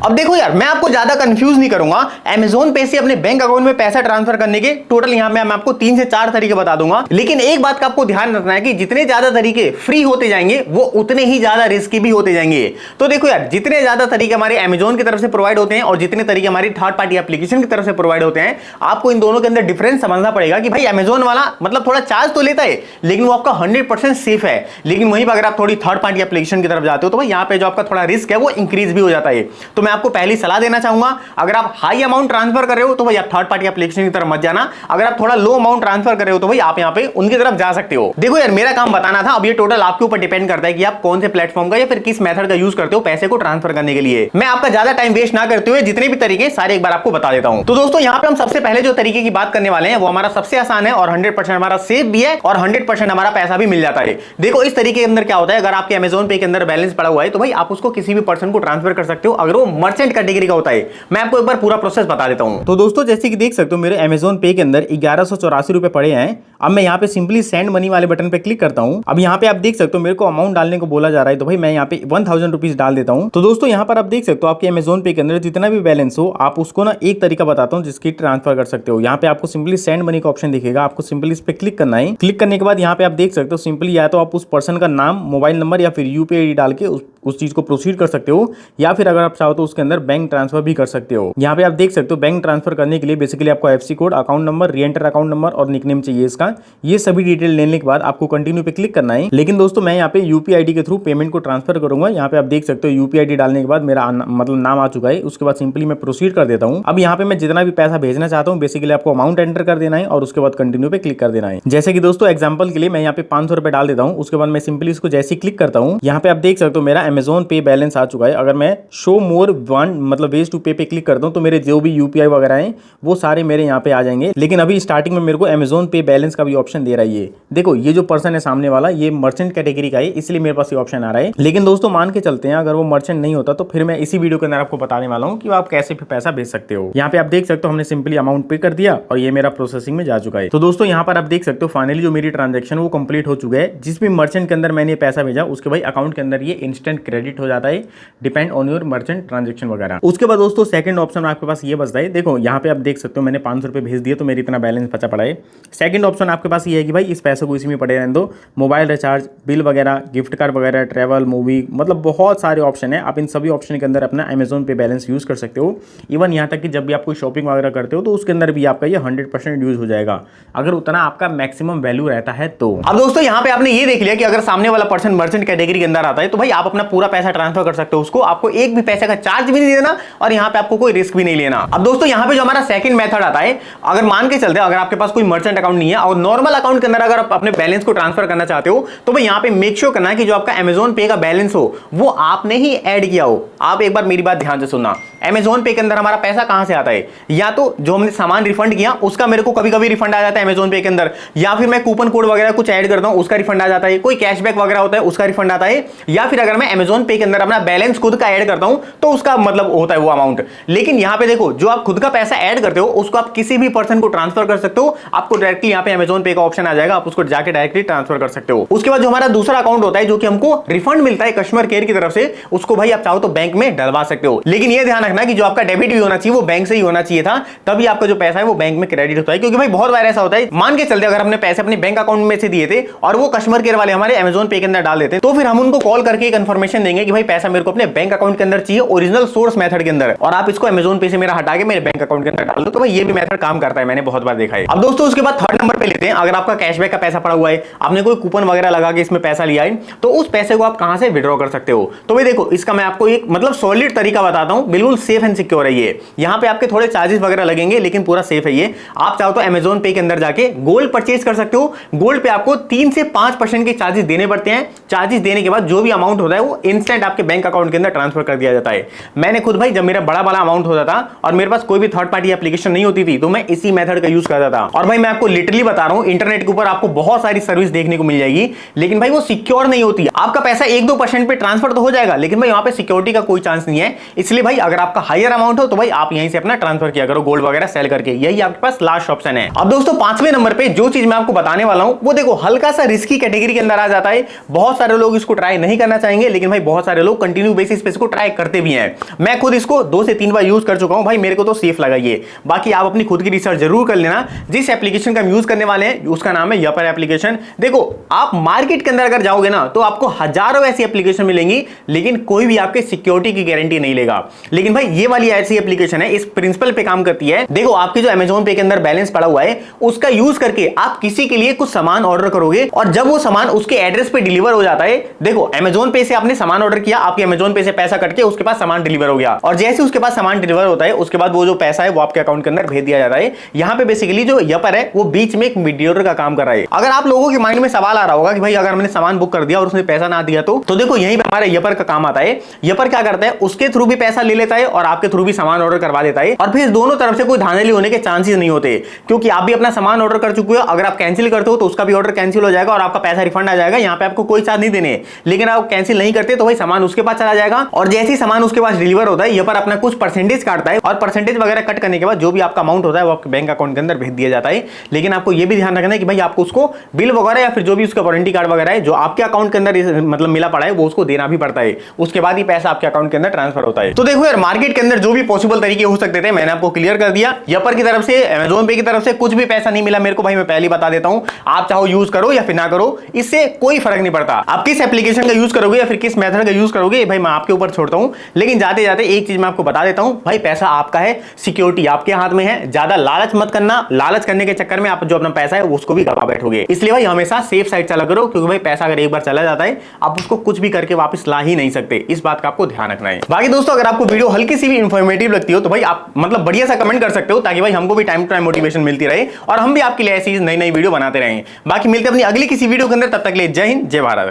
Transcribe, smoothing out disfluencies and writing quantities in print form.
अब देखो यार, मैं आपको ज्यादा कंफ्यूज नहीं करूंगा। अमेजोन पे से अपने बैंक अकाउंट में पैसा ट्रांसफर करने के टोटल यहां मैं आपको 3 से 4 तरीके बता दूंगा। लेकिन एक बात का आपको ध्यान रखना है कि जितने ज्यादा तरीके फ्री होते जाएंगे वो उतने ही ज्यादा रिस्की भी होते जाएंगे। तो देखो यार, जितने ज्यादा तरीके हमारे अमेजोन की तरफ से प्रोवाइड होते हैं और जितने तरीके हमारी थर्ड पार्टी एप्लीकेशन की तरफ से प्रोवाइड होते हैं, आपको इन दोनों के अंदर डिफरेंस समझना पड़ेगा कि भाई अमेजोन वाला मतलब थोड़ा चार्ज तो लेता है लेकिन वो आपका 100% सेफ है। लेकिन वहीं पर अगर आप थोड़ी थर्ड पार्टी एप्लीकेशन की तरफ जाते हो तो भाई यहाँ पे जो आपका थोड़ा रिस्क है वो इंक्रीज भी हो जाता है। तो मैं आपको पहली सलाह देना चाहूंगा, अगर आप हाई अमाउंट ट्रांसफर कर रहे हो तो भाई आप थर्ड पार्टी एप्लीकेशन की तरफ मत जाना। अगर आप थोड़ा लो अमाउंट ट्रांसफर कर रहे हो तो भाई आप यहाँ पे उनकी तरफ जा सकते हो। देखो यार, मेरा काम बताना था, अब ये टोटल आपके ऊपर डिपेंड करता है कि आप कौन से प्लेटफॉर्म का या फिर किस मेथड का यूज करते हो पैसे को ट्रांसफर करने के लिए। मैं आपका ज्यादा टाइम वेस्ट ना करते हुए जितने भी तरीके सारे एक बार आपको बता देता हूं। तो दोस्तों, यहाँ पे हम सबसे पहले जो तरीके की बात करने वाले हैं वो हमारा सबसे आसान है और 100% हमारा सेफ भी है और 100% हमारा पैसा भी मिल जाता है। देखो, इस तरीके के अंदर क्या होता है, अगर आपके अमेजोन पे के अंदर बैलेंस पड़ा हुआ है तो भाई आप उसको किसी भी पर्सन को ट्रांसफर कर सकते हो अगर वो मर्चेंट कैटेगरी का होता है। मैं आपको एक बार पूरा प्रोसेस बता देता हूं। तो दोस्तों, जैसे कि देख सकते हो मेरे अमेजोन पे के अंदर 1184 रुपए पड़े हैं। अब मैं यहाँ पे सिंपली सेंड मनी वाले बटन पे क्लिक करता हूँ। अब यहाँ पे आप देख सकते हो मेरे को अमाउंट डालने को बोला जा रहा है, तो भाई मैं यहाँ पे 1000 रुपीज डाल देता हूँ। तो दोस्तों, यहाँ पर आप देख सकते हो आपके अमेजोन पे के अंदर जितना भी बैलेंस हो, आप उसको ना एक तरीका बताता हूँ जिसकी ट्रांसफर कर सकते हो। यहाँ पे आपको सिंपली सेंड मनी का ऑप्शन दिखेगा, आपको सिंपली इस पे क्लिक करना है। क्लिक करने के बाद यहाँ पे आप देख सकते हो सिंपली या तो आप उस पर्सन का नाम, मोबाइल नंबर या फिर यूपीआई आईडी डाल के उस चीज को प्रोसीड कर सकते हो, या फिर अगर आप चाहो तो उसके अंदर बैंक ट्रांसफर भी कर सकते हो। यहाँ पे आप देख सकते हो बैंक ट्रांसफर करने के लिए बेसिकली आपको FC code, account number, re-enter account number और निकनेम चाहिए इसका। ये सभी डिटेल लेने के बाद आपको कंटिन्यू पे क्लिक करना है। लेकिन दोस्तों, मैं यहाँ पे यूपीआई आईडी के थ्रू पेमेंट को ट्रांसफर करूंगा। यहाँ पे आप देख सकते हो यूपीआई आईडी डालने के बाद मेरा मतलब नाम आ चुका है। उसके बाद सिंपली मैं प्रोसीड कर देता हूँ। अब यहाँ पे मैं जितना भी पैसा भेजना चाहता हूँ बेसिकली आपको अमाउंट एंटर कर देना है और उसके बाद कंटिन्यू पे क्लिक कर देना है। जैसे कि दोस्तों एग्जाम्पल के लिए मैं यहाँ पे 500 रुपए डाल देता हूँ। उसके बाद मैं सिंपली इसको जैसे ही क्लिक करता हूँ, यहाँ पे आप देख सकते हो मेरा अमेजोन पे बैलेंस आ चुका है। अगर मैं शो मोर वन मतलब वेज टू पे पे क्लिक करता हूँ तो मेरे जो भी यूपीआई वगैरह हैं वो सारे मेरे यहाँ पे आ जाएंगे। लेकिन अभी स्टार्टिंग में मेरे को अमेजोन पे बैलेंस का भी ऑप्शन दे रहा है। देखो, ये जो पर्सन है सामने वाला, ये मर्चेंट कैटेगरी का है, इसलिए मेरे पास ये ऑप्शन आ रहा है। लेकिन दोस्तों, मान के चलते हैं अगर वो मर्चेंट नहीं होता तो फिर मैं इसी वीडियो के अंदर आपको बताने वाला हूँ कि आप कैसे पैसा भेज सकते हो। यहाँ पे आप देख सकते हो हमने सिंपली अमाउंट पे कर दिया और ये मेरा प्रोसेसिंग में जा चुका है। तो दोस्तों, यहाँ पर आप देख सकते हो फाइनली जो मेरी ट्रांजेक्शन वो कंप्लीट हो चुका है। जिस भी मर्चेंट के अंदर मैंने पैसा भेजा उसके भाई अकाउंट के अंदर ये इंस्टेंट क्रेडिट हो जाता है, depend on your merchant transaction वगैरह। उसके बाद दोस्तों सेकंड ऑप्शन आपके पास ये बचता है। देखो, यहाँ पे आप देख सकते हो मैंने 500 रुपए भेज दिए तो मेरी इतना बैलेंस बचा पड़ा है। सेकंड ऑप्शन आपके पास ये है कि भाई इस पैसे को इसी में पड़े रहने दो, मोबाइल रिचार्ज, बिल वगैरह, गिफ्ट कार्ड वगैरह, ट्रैवल, मूवी, मतलब बहुत सारे ऑप्शन है। आप इन सभी ऑप्शन के अंदर अपना अमेजोन पे बैलेंस यूज कर सकते हो। इवन यहाँ तक कि जब भी आप कोई शॉपिंग वगैरह करते हो तो उसके अंदर भी आपका ये 100% यूज हो जाएगा, अगर उतना आपका मैक्सिमम वैल्यू रहता है तो। अब दोस्तों, यहाँ पे आपने ये देख लिया कि अगर सामने वाला पर्सन मर्चेंट कैटेगरी के अंदर आता है तो भाई आप अपना पूरा पैसा ट्रांसफर कर सकते हो उसको, आपको एक भी पैसे का चार्ज भी नहीं देना और यहाँ पे आपको कोई रिस्क भी नहीं लेना। अब दोस्तों, यहाँ पे जो हमारा सेकंड मेथड आता है, अगर मान के चलते हैं अगर आपके पास कोई मर्चेंट अकाउंट नहीं है और नॉर्मल अकाउंट के अंदर अगर आप अपने बैलेंस को ट्रांसफर करना चाहते हो तो भाई यहाँ पे मेक श्योर करना है कि जो आपका अमेजोन पे का बैलेंस हो वो आपने ही ऐड किया हो। आप एक बार मेरी बात ध्यान से सुनना, अमेजोन पे के अंदर हमारा पैसा कहां से आता है, या तो जो हमने सामान रिफंड किया उसका मेरे को कभी कभी रिफंड आ जाता है अमेजोन पे के अंदर, या फिर मैं कूपन कोड वगैरह कुछ ऐड करता हूं उसका रिफंड आ जाता है, कोई कैशबैक वगैरह होता है उसका रिफंड आता है, या फिर अगर मैं अमेजोन पे के अंदर अपना बैलेंस खुद का ऐड करता हूं तो उसका मतलब होता है वो अमाउंट। लेकिन यहां पे देखो, जो आप खुद का पैसा ऐड करते हो उसको आप किसी भी पर्सन को ट्रांसफर कर सकते हो, आपको डायरेक्टली यहां पे अमेजोन पे का ऑप्शन आ जाएगा, आप उसको जाके डायरेक्टली ट्रांसफर कर सकते हो। उसके बाद जो हमारा दूसरा अकाउंट होता है जो कि हमको रिफंड मिलता है कस्टमर केयर की तरफ से, उसको भाई आप चाहो तो बैंक में डलवा सकते हो। लेकिन ये ध्यान रखना कि जो आपका डेबिट भी होना चाहिए वो बैंक से ही होना चाहिए था, तभी आपका जो पैसा है वो बैंक में क्रेडिट होता है। क्योंकि भाई बहुत बार ऐसा होता है, मान के चलते अगर हमने पैसे अपने बैंक अकाउंट में से दिए थे और वो कस्टमर केयर वाले हमारे अमेजोन पे के अंदर डाल देते तो फिर हम उनको कॉल करके कंफर्मेशन देंगे कि भाई पैसा मेरे को अपने बैंक अकाउंट के अंदर चाहिए ओरिजिनल सोर्स मेथड के अंदर, और आप इसको अमेजोन पे से मेरा हटा के मेरे बैंक अकाउंट के अंदर डाल दो। तो भाई ये भी मेथड काम करता है, मैंने बहुत बार देखा है। अब दोस्तों, उसके बाद थर्ड नंबर पे लेते हैं, अगर आपका कैशबैक का पैसा पड़ा हुआ है, आपने कोई कूपन वगैरह लगा के इसमें पैसा लिया है तो उस पैसे को आप कहां से विड्रॉ कर सकते हो। तो भाई देखो, इसका मैं आपको एक मतलब सॉलिड तरीका बताता हूं, बिल्कुल सेफ एंड सिक्योर है ये। यहां पे आपके थोड़े चार्जेस वगैरह लगेंगे लेकिन पूरा सेफ है ये। आप चाहो तो अमेजोन पे के अंदर जाके गोल्ड परचेज कर सकते हो। गोल्ड पे आपको 3 से 5% के चार्जेस देने पड़ते हैं। चार्जेस देने के बाद जो भी अमाउंट होता है वो इंस्टेंट आपके बैंक अकाउंट के अंदर ट्रांसफर कर दिया जाता है। मैंने खुद भाई जब मेरा बड़ा अमाउंट होता था और मेरे पास कोई भी थर्ड पार्टी एप्लीकेशन नहीं होती थी तो मैं इसी मेथड का यूज करता था। और भाई मैं आपको लिटरली बता रहा हूं, इंटरनेट के ऊपर आपको बहुत सारी सर्विस देखने को मिल जाएगी लेकिन भाई वो सिक्योर नहीं होती। आपका पैसा 1-2% पे ट्रांसफर तो हो जाएगा लेकिन भाई वहां पे सिक्योरिटी का कोई चांस नहीं है। इसलिए भाई अगर आपका हायर अमाउंट हो तो भाई आप यहीं से अपना ट्रांसफर किया करो गोल्ड वगैरह सेल करके, यही आपके पास लास्ट ऑप्शन है। अब दोस्तों, 5वें नंबर पे जो चीज मैं आपको बताने वाला हूं वो देखो हल्का सा रिस्की कैटेगरी के अंदर आ जाता है। बहुत सारे लोग इसको ट्राई नहीं करना चाहेंगे लेकिन लेकिन भाई बहुत सारे लोग कंटिन्यू बेसिस पे इसको ट्राई करते भी हैं। मैं खुद इसको 2 से 3 बार यूज कर चुका हूं भाई, मेरे को तो सेफ लगा ये। बाकी आप अपनी खुद की रिसर्च जरूर कर लेना। जिस एप्लीकेशन का हम यूज करने वाले हैं उसका नाम है यपर एप्लीकेशन। देखो आप मार्केट के अंदर अगर जाओगे ना तो आपको हजारों ऐसी एप्लीकेशन मिलेंगी, लेकिन कोई भी आपके सिक्योरिटी की गारंटी नहीं लेगा। लेकिन भाई ये वाली ऐसी एप्लीकेशन है, इस प्रिंसिपल पे काम करती है। देखो आपके जो अमेज़न पे के अंदर बैलेंस पड़ा हुआ है उसका यूज करके आप किसी के लिए कुछ सामान ऑर्डर करोगे, और जब वो सामान उसके एड्रेस पे डिलीवर हो जाता है, देखो अमेज़न पे से आपने सामान ऑर्डर किया, आपके अमेज़न पे से पैसा कट के उसके पास सामान डिलीवर हो गया, और जैसे उसके पास सामान डिलीवर होता है उसके बाद वो जो पैसा है वो आपके अकाउंट के अंदर भेज दिया जाता है। यहाँ पे बेसिकली जो यपर है वो बीच में एक मीडिएटर का काम कर रहा है। अगर आप लोगों के माइंड में सवाल आ रहा होगा कि भाई अगर मैंने सामान बुक कर दिया और उसने पैसा ना दिया तो देखो यहीं पे हमारा यपर का काम आता है। यपर क्या करता है, उसके थ्रू भी पैसा ले लेता है और आपके थ्रू भी सामान ऑर्डर करवा देता है, और फिर दोनों तरफ से कोई धांधली होने के चांसेस नहीं होते, क्योंकि आप भी अपना सामान ऑर्डर कर चुके हो। अगर आप कैंसिल करते हो तो उसका भी ऑर्डर कैंसिल हो जाएगा और आपका पैसा रिफंड आ जाएगा। यहाँ पे आपको कोई चार्ज नहीं देने। लेकिन आप कैंसिल नहीं करते तो भाई सामान उसके पास चला जाएगा, और जैसे ही सामान उसके पास डिलीवर होता है यपर अपना कुछ परसेंटेज काटता है, और परसेंटेज वगैरह कट करने के बाद जो भी आपका अमाउंट होता है वो आपके बैंक अकाउंट के अंदर भेज दिया जाता है। लेकिन आपको ये भी ध्यान रखना है कि भाई आपको उसको बिल वगैरह या फिर जो भी उसका वारंटी कार्ड वगैरह है जो आपके अकाउंट के अंदर मतलब मिला पड़ा है वो उसको देना भी पड़ता है। उसके बाद ही पैसा आपके अकाउंट के अंदर ट्रांसफर होता है। तो देखो यार मार्केट के अंदर जो भी पॉसिबल तरीके हो सकते थे मैंने आपको क्लियर कर दिया। यपर की तरफ से, अमेज़न पे की तरफ से कुछ भी पैसा नहीं मिला मेरे को भाई, मैं पहले बता देता हूं। आप चाहो यूज करो या फिर ना करो, इससे कोई फर्क नहीं पड़ता। आप किस एप्लीकेशन का यूज करोगे या फिर किस मेथड का यूज करोगे भाई मैं आपके ऊपर छोड़ता हूं। लेकिन जाते जाते एक चीज मैं आपको बता देता हूं, भाई पैसा आपका है, सिक्योरिटी आपके हाथ में है। ज्यादा लालच मत करना, लालच करने के चक्कर में आप जो अपना पैसा है उसको भी गवा बैठोगे। इसलिए भाई हमेशा सेफ साइड चला करो, क्योंकि भाई पैसा अगर एक बार चला जाता है आप उसको कुछ भी करके वापस ला ही नहीं सकते। इस बात का आपको ध्यान रखना है। बाकी दोस्तों अगर आपको वीडियो हल्की सी भी इंफॉर्मेटिव लगती हो तो भाई आप मतलब बढ़िया सा कमेंट कर सकते हो, ताकि भाई हमको भी टाइम टू टाइम मोटिवेशन मिलती रहे और हम भी आपके लिए ऐसी नई नई वीडियो बनाते रहें। बाकी मिलते हैं अपनी अगली किसी वीडियो के अंदर, तब तक के लिए जय हिंद जय भारत।